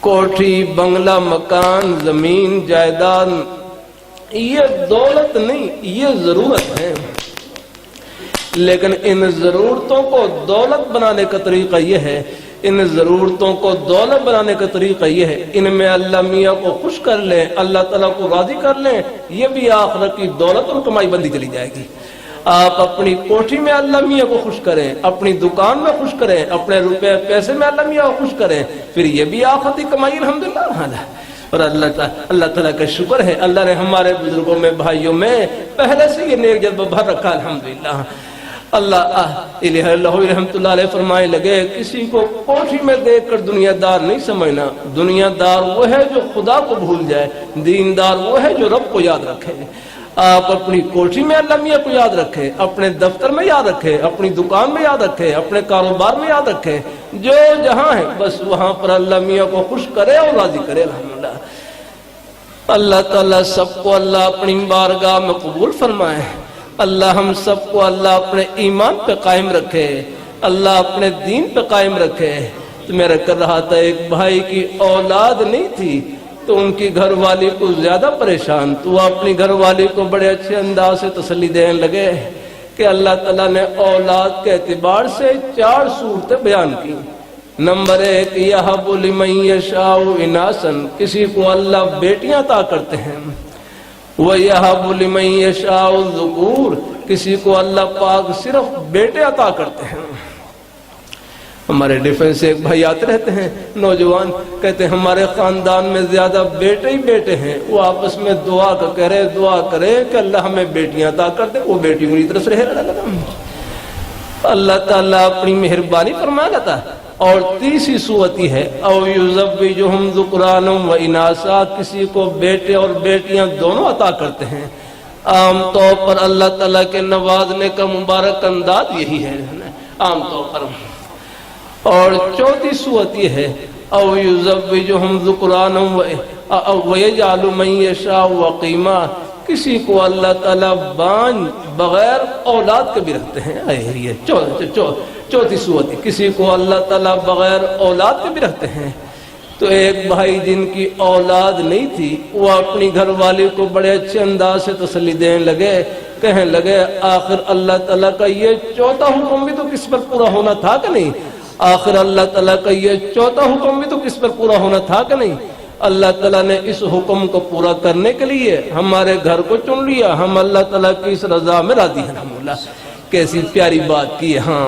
کوٹھی بنگلہ مکان زمین جائیداد یہ دولت نہیں، یہ ضرورت ہے، لیکن ان ضرورتوں کو دولت بنانے کا طریقہ یہ ہے، ان ضرورتوں کو دولت بنانے کا طریقہ یہ ہے ان میں اللہ میاں کو خوش کر لیں، اللہ تعالیٰ کو راضی کر لیں، یہ بھی آخرت کی دولت اور کمائی بندی چلی جائے گی۔ آپ اپنی کوٹھی میں اللہ میاں کو خوش کریں، اپنی دکان میں خوش کریں، اپنے روپے پیسے میں اللہ میاں کو خوش کریں، پھر یہ بھی آخرت کی کمائی الحمدللہ۔ اور اللہ تعالیٰ کا شکر ہے، اللہ نے ہمارے بزرگوں میں بھائیوں میں پہلے سے یہ نیک جذبہ بھر رکھا الحمدللہ۔ اللہ رحمت اللہ علیہ فرمائے لگے کسی کو کوٹھی میں دیکھ کر دنیا دار نہیں سمجھنا، دنیا دار وہ ہے جو خدا کو بھول جائے، دیندار وہ ہے جو رب کو یاد رکھے۔ آپ اپنی کوٹھی میں اللہ میاں کو یاد رکھے، اپنے دفتر میں یاد رکھے، اپنی دکان میں یاد رکھے، اپنے کاروبار میں یاد رکھے، جو جہاں ہے بس وہاں پر اللہ میاں کو خوش کرے اور راضی کرے الحمدللہ۔ اللہ تعالیٰ سب کو اللہ اپنی بارگاہ میں قبول فرمائے، اللہ ہم سب کو اللہ اپنے ایمان پہ قائم رکھے، اللہ اپنے دین پہ قائم رکھے۔ تو میرا کر رہا تھا ایک بھائی کی اولاد نہیں تھی تو ان کی گھر والی کو زیادہ پریشان، تو وہ اپنی گھر والی کو بڑے اچھے انداز سے تسلی دینے لگے کہ اللہ تعالیٰ نے اولاد کے اعتبار سے 4 صورتیں بیان کی۔ نمبر 1 یہب لمن یشاء اناسا، کسی کو اللہ بیٹیاں عطا کرتے ہیں، وَيَهَبُ لِمَن يَشَاءُ الذُّكُورَ، کسی کو اللہ پاک صرف بیٹے عطا کرتے ہیں۔ ہمارے ڈیفنس سے ایک بھائی آتے رہتے ہیں نوجوان، کہتے ہیں ہمارے خاندان میں زیادہ بیٹے ہی بیٹے ہیں، وہ آپس میں دعا کرے کہ اللہ ہمیں بیٹیاں عطا کر دے، وہ بیٹیوں کی طرف سے رہے اللہ تعالیٰ اپنی مہربانی فرما لیتا۔ اور تیسری صورت یہ ہے او یزوجہم ذکرانا و اناسا، کسی کو بیٹے اور بیٹیاں دونوں عطا کرتے ہیں۔ عام طور پر اللہ تعالیٰ کے نوازنے کا مبارک انداز یہی ہے عام طور پر۔ اور چوتھی صورت یہ ہے او یزوجہم ذکرانا و یجعل من یشاء عقیما، کسی کو اللہ تعالیٰ بانجھ بغیر اولاد کے بھی رکھتے ہیں۔ چوتھی صورت ہے کسی کو اللہ تعالیٰ بغیر اولاد کے بھی رکھتے ہیں۔ تو ایک بھائی جن کی اولاد نہیں تھی وہ اپنی گھر والی کو بڑے اچھے انداز سے تسلی دینے لگے، کہنے لگے آخر اللہ تعالیٰ کا یہ چوتھا حکم بھی تو کس پر پورا ہونا تھا کہ نہیں، آخر اللہ تعالیٰ کا یہ چوتھا حکم بھی تو کس پر پورا ہونا تھا کہ نہیں۔ اللہ تعالیٰ نے اس حکم کو پورا کرنے کے لیے ہمارے گھر کو چن لیا، ہم اللہ تعالیٰ کی اس رضا میں راضی ہیں الحمدللہ۔ کیسی پیاری بات کی۔ ہاں